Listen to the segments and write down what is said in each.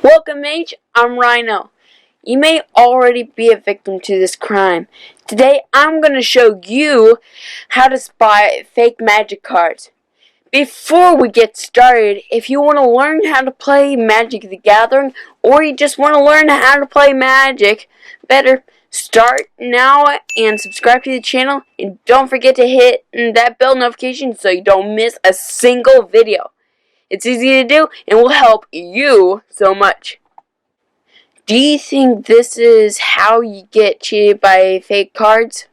Welcome, Mage. I'm Rhino. You may already be a victim to this crime. Today, I'm going to show you how to spy fake magic cards. Before we get started, if you want to learn how to play Magic the Gathering, or you just want to learn how to play Magic better, start now and subscribe to the channel. And don't forget to hit that bell notification so you don't miss a single video. It's easy to do and will help you so much. Do you think this is how you get cheated by fake cards?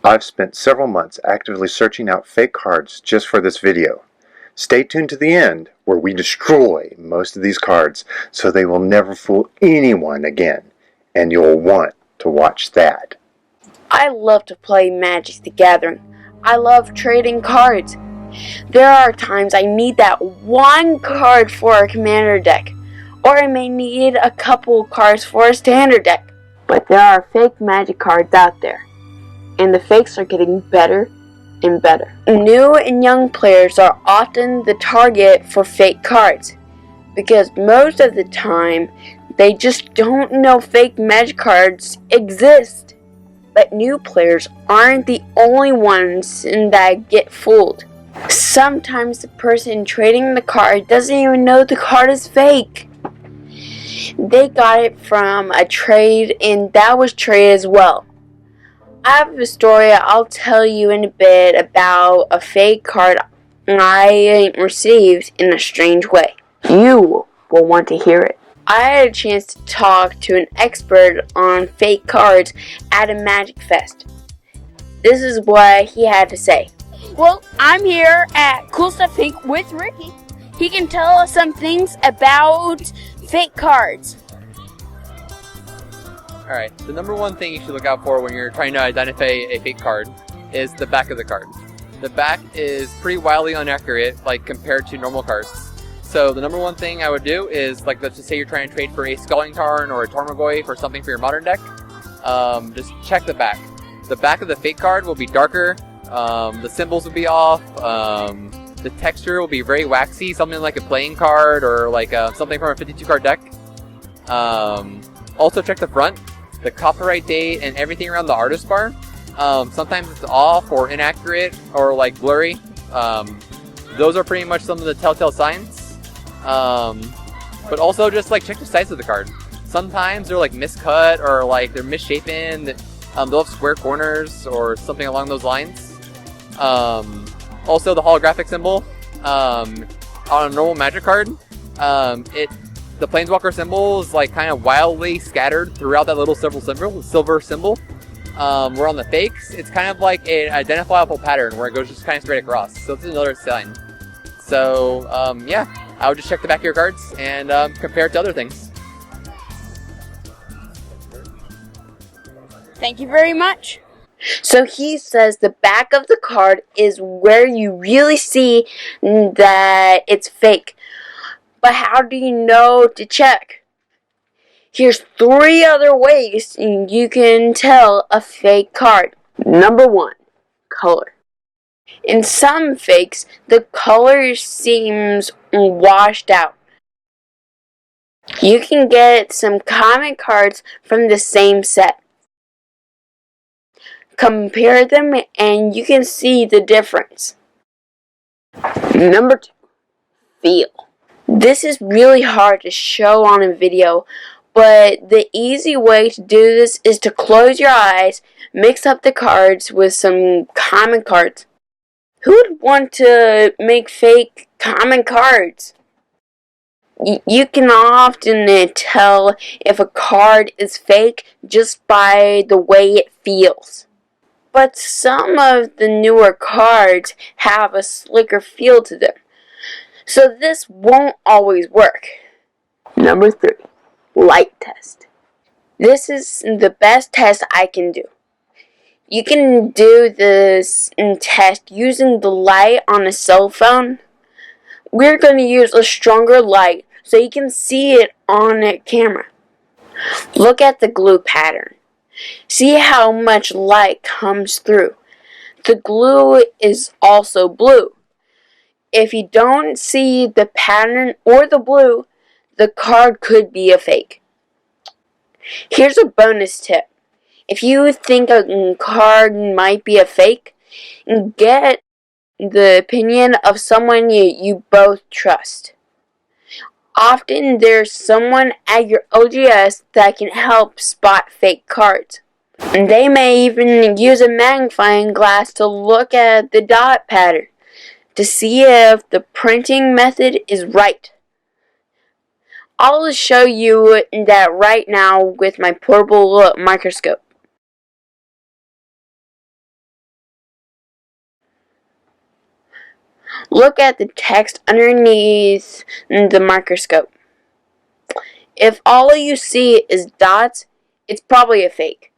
I've spent several months actively searching out fake cards just for this video. Stay tuned to the end where we destroy most of these cards so they will never fool anyone again, and you'll want to watch that. I love to play Magic the Gathering. I love trading cards. There are times I need that one card for a commander deck, or I may need a couple cards for a standard deck. But there are fake Magic cards out there, and the fakes are getting better and better. New and young players are often the target for fake cards, because most of the time they just don't know fake Magic cards exist. But new players aren't the only ones that get fooled. Sometimes the person trading the card doesn't even know the card is fake. They got it from a trade, and that was trade as well. I have a story I'll tell you in a bit about a fake card I received in a strange way. You will want to hear it. I had a chance to talk to an expert on fake cards at a Magic Fest. This is what he had to say. Well, I'm here at Cool Stuff Inc. with Ricky. He can tell us some things about fake cards. Alright, the number one thing you should look out for when you're trying to identify a fake card is the back of the card. The back is pretty wildly inaccurate, compared to normal cards. So the number one thing I would do is, let's just say you're trying to trade for a Sculling Tarn or a Tarmogoyf or something for your modern deck, just check the back. The back of the fake card will be darker, the symbols will be off, the texture will be very waxy, something like a playing card or something from a 52 card deck. Also check the front. The copyright date and everything around the artist bar. Sometimes it's off or inaccurate or blurry. Those are pretty much some of the telltale signs. But also just check the size of the card. Sometimes they're miscut or they're misshapen. They'll have square corners or something along those lines. Also the holographic symbol on a normal Magic card. The Planeswalker symbol is kind of wildly scattered throughout that little silver symbol. Where on the fakes, it's kind of like an identifiable pattern where it goes just kind of straight across. So it's another sign. So yeah, I would just check the back of your cards and compare it to other things. Thank you very much. So he says the back of the card is where you really see that it's fake. But how do you know to check? Here's 3 other ways you can tell a fake card. Number 1, color. In some fakes, the color seems washed out. You can get some common cards from the same set. Compare them and you can see the difference. Number 2, feel. This is really hard to show on a video, but the easy way to do this is to close your eyes, mix up the cards with some common cards. Who would want to make fake common cards? You can often tell if a card is fake just by the way it feels. But some of the newer cards have a slicker feel to them, so this won't always work. Number 3, light test. This is the best test I can do. You can do this test using the light on a cell phone. We're going to use a stronger light so you can see it on a camera. Look at the glue pattern. See how much light comes through. The glue is also blue. If you don't see the pattern or the blue, the card could be a fake. Here's a bonus tip. If you think a card might be a fake, get the opinion of someone you both trust. Often there's someone at your OGS that can help spot fake cards. And they may even use a magnifying glass to look at the dot pattern to see if the printing method is right. I'll show you that right now with my portable microscope. Look at the text underneath the microscope. If all you see is dots, it's probably a fake.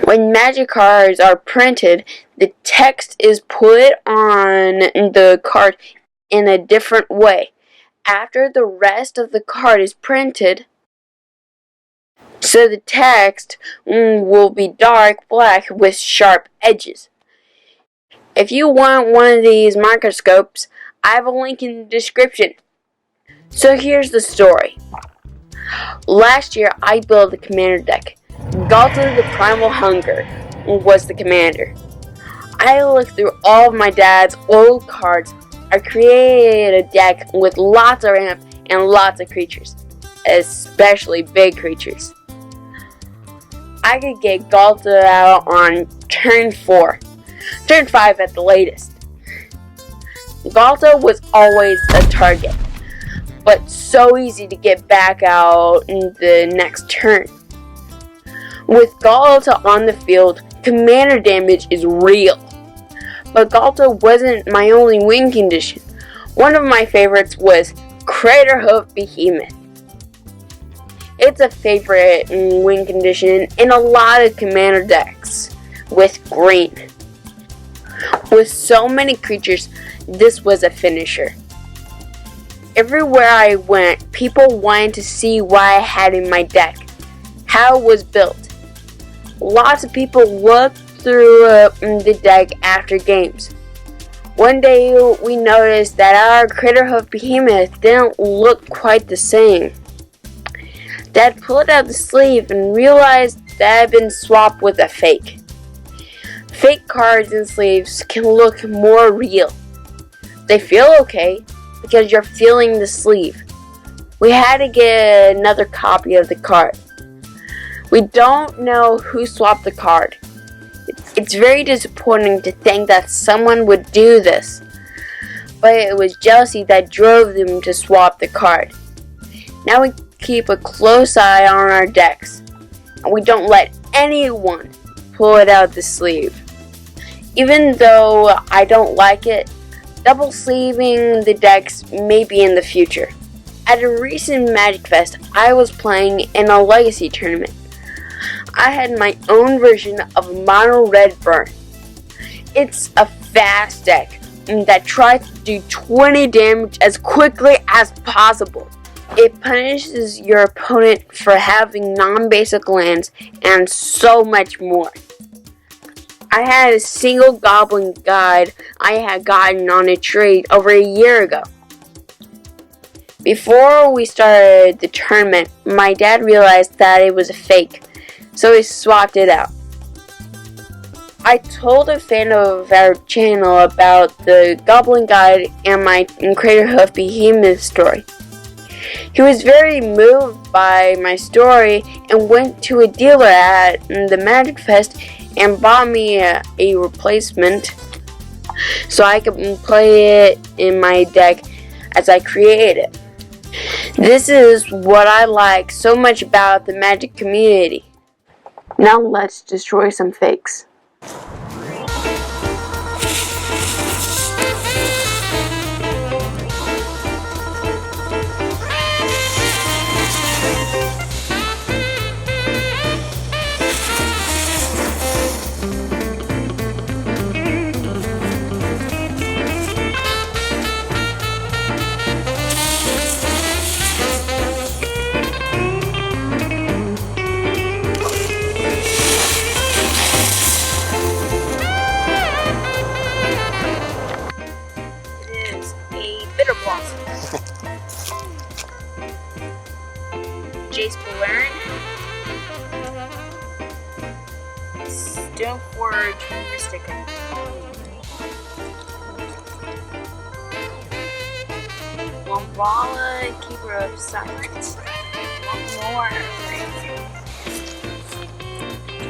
When magic cards are printed, the text is put on the card in a different way after the rest of the card is printed, so the text will be dark black with sharp edges. If you want one of these microscopes, I have a link in the description. So here's the story. Last year I built a commander deck. Galta the Primal Hunger was the commander. I looked through all of my dad's old cards. I created a deck with lots of ramp and lots of creatures, especially big creatures. I could get Galta out on turn 4, turn 5 at the latest. Galta was always a target, but so easy to get back out in the next turn. With Galta on the field, commander damage is real. But Galta wasn't my only win condition. One of my favorites was Craterhoof Behemoth. It's a favorite win condition in a lot of commander decks with green. With so many creatures, this was a finisher. Everywhere I went, people wanted to see what I had in my deck, how it was built. Lots of people looked through the deck after games. One day we noticed that our Craterhoof Behemoth didn't look quite the same. Dad pulled out the sleeve and realized that it had been swapped with a fake. Fake cards and sleeves can look more real. They feel okay because you're feeling the sleeve. We had to get another copy of the card. We don't know who swapped the card. It's very disappointing to think that someone would do this, but it was jealousy that drove them to swap the card. Now we keep a close eye on our decks, and we don't let anyone pull it out the sleeve. Even though I don't like it, double sleeving the decks may be in the future. At a recent Magic Fest, I was playing in a Legacy tournament. I had my own version of Mono Red Burn. It's a fast deck that tries to do 20 damage as quickly as possible. It punishes your opponent for having non-basic lands and so much more. I had a single goblin guide I had gotten on a trade over a year ago. Before we started the tournament, my dad realized that it was a fake, so he swapped it out. I told a fan of our channel about the Goblin Guide and my Craterhoof Behemoth story. He was very moved by my story and went to a dealer at the Magic Fest and bought me a replacement so I could play it in my deck as I create it. This is what I like so much about the Magic community. Now let's destroy some fakes. Jace Balerin, Stoneforge Mystica, Wambala, Keeper of Silence, one more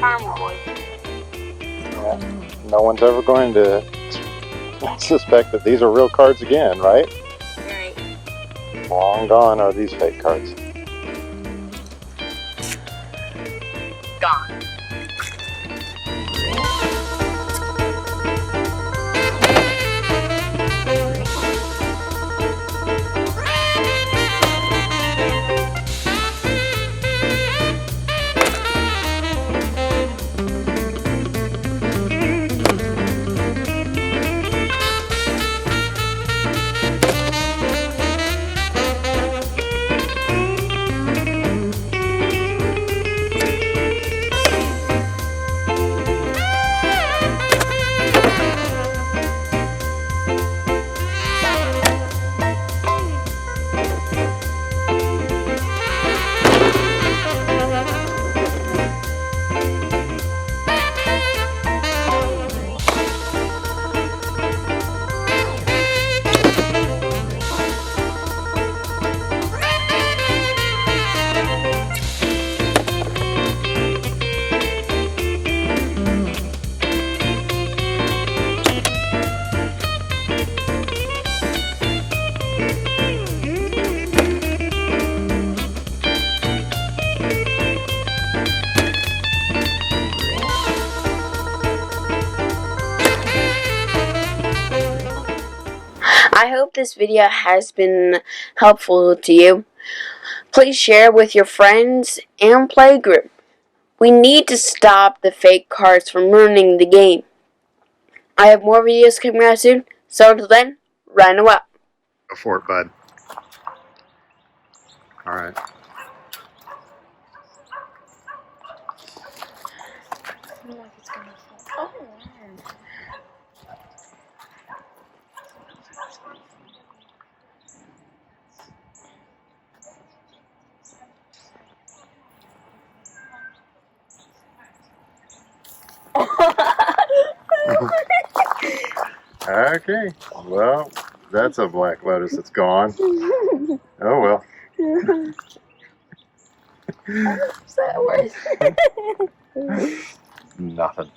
Charmboy. No one's ever going to suspect that these are real cards again, right? Right. Long gone are these fake cards. Gone. I hope this video has been helpful to you. Please share with your friends and play group. We need to stop the fake cards from ruining the game. I have more videos coming out soon, so until then, Rhino out. Go for it, bud. Alright. Okay, well, that's a Black Lotus that's gone. Oh well. Nothing.